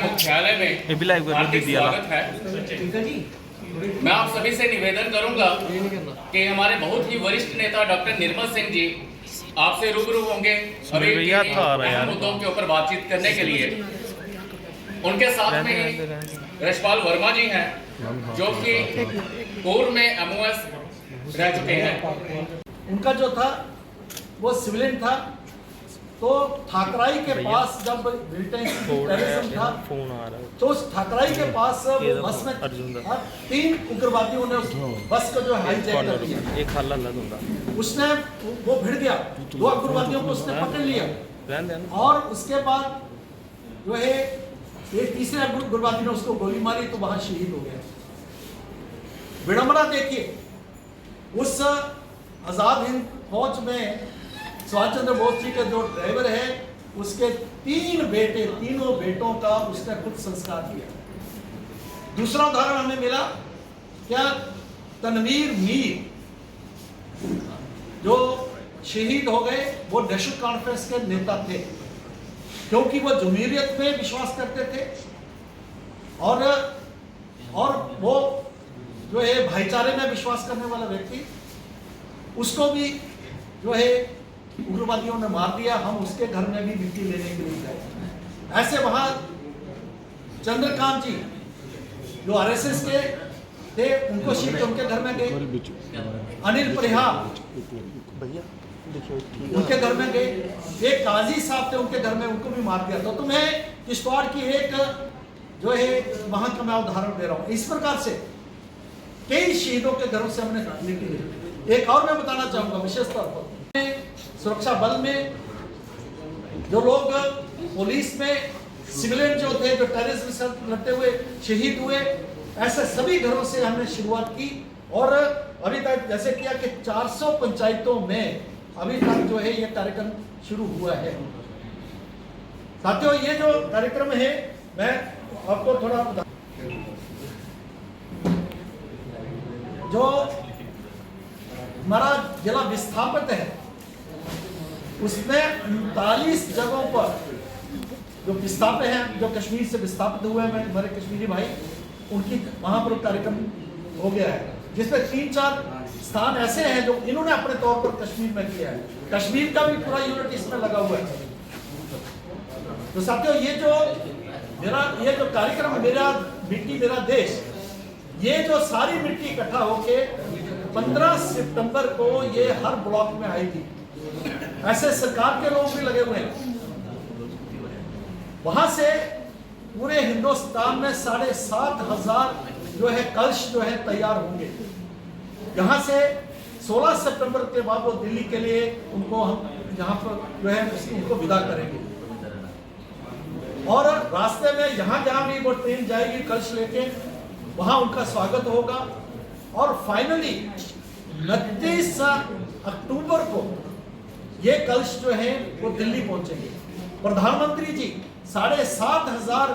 मुख्यालय में हार्दिक स्वागत है। मैं आप सभी से निवेदन करूंगा कि हमारे बहुत ही वरिष्ठ नेता डॉक्टर निर्मल सिंह जी आपसे रूबरू होंगे अभी मुद्दों के ऊपर बातचीत करने के लिए। उनके साथ में यशपाल वर्मा जी हैं जो कि पूर्व में MOS रह चुके हैं। उनका जो था वो सिविलियन था, तो ठाकराई के पास जब टेररिज्म था तो उस ठाकराई के पास बस में 3 उग्रवादियों ने उस बस को जो हाईजैक कर दिया। उसने वो भिड़ गया, 2 उग्रवादियों को उसने पकड़ लिया और उसके बाद जो है एक तीसरे उग्रवादी ने उसको गोली मारी तो वहां शहीद हो गया। विडंबना देखिए, उस आजाद हिंद फौज में सुभाष चंद्र बोस जी के जो ड्राइवर है उसके 3 बेटे, तीनों बेटों का उसने खुद संस्कार किया। दूसरा उदाहरण हमें मिला क्या, तनवीर मीर जो शहीद हो गए, वो नेशनल कॉन्फ्रेंस के नेता थे क्योंकि वो जमहूरियत में विश्वास करते थे और वो जो है भाईचारे में विश्वास करने वाला व्यक्ति, उसको भी जो है उग्रवादियों ने मार दिया। हम उसके घर में भी मिट्टी लेने के लिए गए। ऐसे वहां चंद्रकांत जी जो RSS के थे, उनको शीट उनके घर में गए। अनिल परिहार उनके घर में गए। एक काजी साहब थे उनके घर में, उनको भी मार दिया। तो तुम्हें किश्तवाड़ की एक जो है वहां का मैं उदाहरण दे रहा हूं। इस प्रकार से कई शहीदों के घरों से हमने मिट्टी ली। एक और मैं बताना चाहूंगा विशेष तौर पर सुरक्षा बल में जो लोग, पुलिस में सिविलियन जो थे जो टेररिज्म से लड़ते हुए शहीद हुए, ऐसे सभी घरों से हमने शुरुआत की और अभी तक जैसे किया कि 400 पंचायतों में अभी तक जो है ये कार्यक्रम शुरू हुआ है। साथियों, ये जो कार्यक्रम है मैं आपको थोड़ा जो हमारा जिला विस्थापित है उसमें 39 जगहों पर जो विस्थापित हैं, जो कश्मीर से विस्थापित हुए हैं हमारे कश्मीरी भाई, उनकी वहां पर कार्यक्रम हो गया है, जिसमें 3-4 स्थान ऐसे हैं जो इन्होंने अपने तौर पर कश्मीर में किया है। कश्मीर का भी पूरा यूनिट इसमें लगा हुआ है। तो साथियों, ये जो कार्यक्रम मेरा मिट्टी मेरा देश, ये जो सारी मिट्टी इकट्ठा होके 15 सितंबर को ये हर ब्लॉक में आएगी। ऐसे सरकार के लोग भी लगे हुए हैं। वहां से पूरे हिंदुस्तान में 7,500 जो है कलश जो है तैयार होंगे। यहाँ से 16 सितंबर के बाद वो दिल्ली के लिए उनको हम यहाँ पर जो है उनको विदा करेंगे और रास्ते में जहाँ भी वो ट्रेन जाएगी कलश लेके, वहां उनका स्वागत होगा और फाइनली 29 अक्टूबर को ये कलश जो है वो दिल्ली पहुंचेंगे। प्रधानमंत्री जी 7,500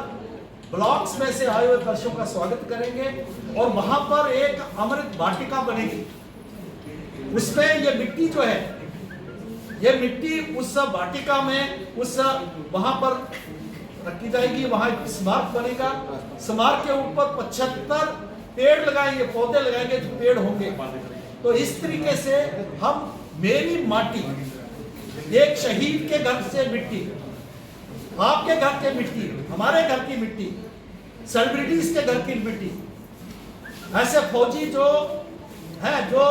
ब्लॉक्स में से आए हुए कलशों का स्वागत करेंगे और वहां पर एक अमृत वाटिका बनेगी। उसमें ये मिट्टी जो है, ये मिट्टी उस वाटिका में वहां पर रखी जाएगी। वहां एक स्मारक बनेगा। स्मारक के ऊपर 75 पेड़ लगाएंगे, पौधे लगाएंगे जो पेड़ होंगे। तो इस तरीके से हम मेरी माटी, एक शहीद के घर से मिट्टी, आपके घर की मिट्टी, हमारे घर की मिट्टी, सेलिब्रिटीज के घर की मिट्टी, ऐसे फौजी जो हैं, जो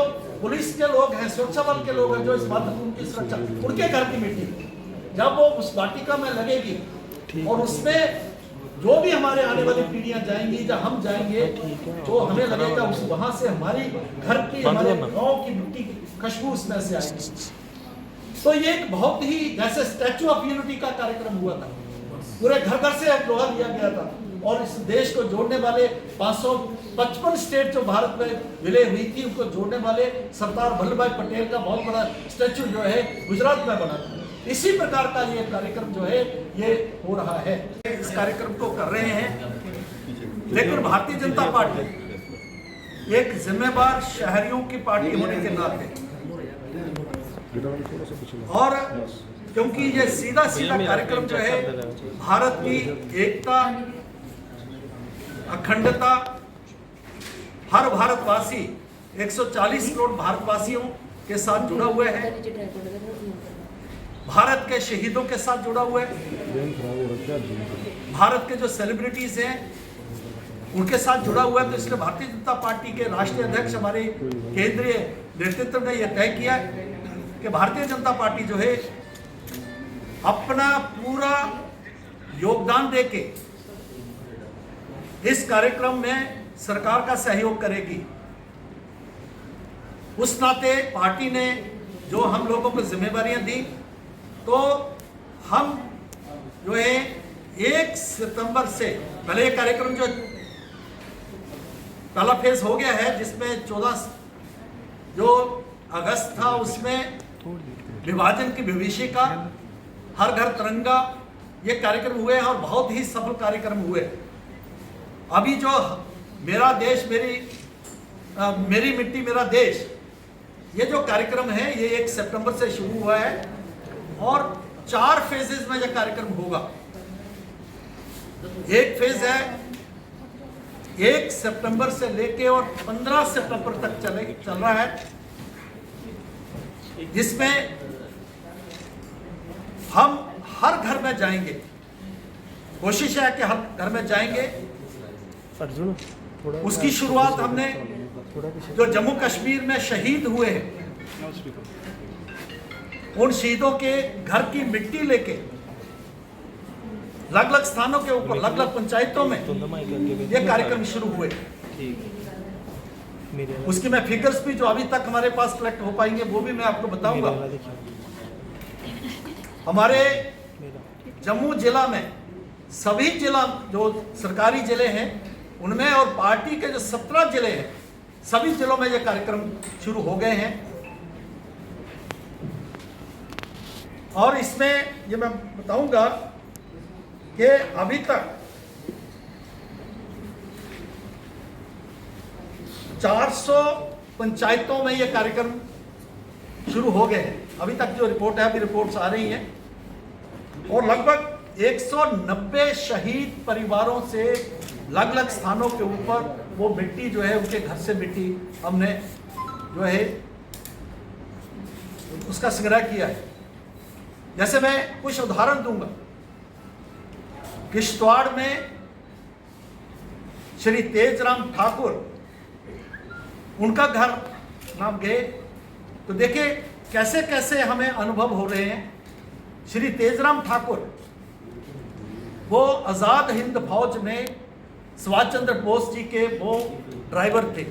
पुलिस के लोग हैं, सुरक्षा बल के लोग हैं, जो इस मातृभूमि की सुरक्षा, उनके घर की मिट्टी जब वो उस वाटिका में लगेगी और उसमें जो भी हमारे आने वाली पीढ़ियां जाएंगी, जब हम जाएंगे तो हमें लगेगा उस वहां से हमारी घर की, हमारे गांव की मिट्टी की खुशबू उसमें से आएगी। तो ये एक बहुत ही जैसे स्टैचू ऑफ यूनिटी का कार्यक्रम हुआ था। पूरे घर घर से लोहा लिया गया था और इस देश को जोड़ने वाले 555 स्टेट जो भारत में विलय हुई थी, उनको जोड़ने वाले सरदार वल्लभ भाई पटेल का बहुत बड़ा स्टैचू जो है गुजरात में बना था। इसी प्रकार का ये कार्यक्रम जो है ये हो रहा है। इस कार्यक्रम को कर रहे हैं, लेकिन भारतीय जनता पार्टी एक जिम्मेदार शहरियों की पार्टी होने के नाते और क्योंकि ये सीधा सीधा कार्यक्रम जो है भारत की एकता, अखंडता, हर भारतवासी 140 करोड़ भारतवासियों के साथ जुड़ा हुआ है, भारत के शहीदों के साथ जुड़ा हुआ है, भारत के जो सेलिब्रिटीज हैं उनके साथ जुड़ा हुआ है। तो इसलिए भारतीय जनता पार्टी के राष्ट्रीय अध्यक्ष हमारे केंद्रीय नेतृत्व ने यह तय किया कि भारतीय जनता पार्टी जो है अपना पूरा योगदान देके इस कार्यक्रम में सरकार का सहयोग करेगी। उस नाते पार्टी ने जो हम लोगों को जिम्मेवारियां दी, तो हम जो है 1 सितंबर से पहले ये कार्यक्रम जो पहला फेज हो गया है, जिसमें 14 जो अगस्त था उसमें विभाजन की विभीषिका, हर घर तिरंगा, ये कार्यक्रम हुए हैं और बहुत ही सफल कार्यक्रम हुए। अभी जो मेरा देश मेरी मिट्टी मेरा देश, ये जो कार्यक्रम है ये 1 सितंबर से शुरू हुआ है और 4 फेजेस में यह कार्यक्रम होगा। एक फेज है 1 सितंबर से लेके और 15 सितंबर तक चल रहा है, जिसमें हम हर घर में जाएंगे। कोशिश है कि हर घर में जाएंगे। उसकी शुरुआत हमने जो जम्मू कश्मीर में शहीद हुए हैं उन शहीदों के घर की मिट्टी लेके अलग अलग स्थानों के ऊपर, अलग अलग पंचायतों में ये कार्यक्रम शुरू हुए। उसकी मैं फिगर्स भी जो अभी तक हमारे पास कलेक्ट हो पाएंगे वो भी मैं आपको बताऊंगा। हमारे जम्मू जिला में सभी जिला जो सरकारी जिले हैं उनमें और पार्टी के जो 17 जिले हैं सभी जिलों में ये कार्यक्रम शुरू हो गए हैं। और इसमें ये मैं बताऊंगा कि अभी तक 400 पंचायतों में ये कार्यक्रम शुरू हो गए हैं। अभी तक जो रिपोर्ट है, अभी रिपोर्ट्स आ रही हैं और लगभग 190 शहीद परिवारों से अलग अलग स्थानों के ऊपर वो मिट्टी जो है, उनके घर से मिट्टी हमने जो है उसका संग्रह किया है। जैसे मैं कुछ उदाहरण दूंगा। किश्तवाड़ में श्री तेजराम ठाकुर, उनका घर नाम गए तो देखिए कैसे कैसे हमें अनुभव हो रहे हैं। श्री तेजराम ठाकुर वो आजाद हिंद फौज में सुभाष चंद्र बोस जी के वो ड्राइवर थे।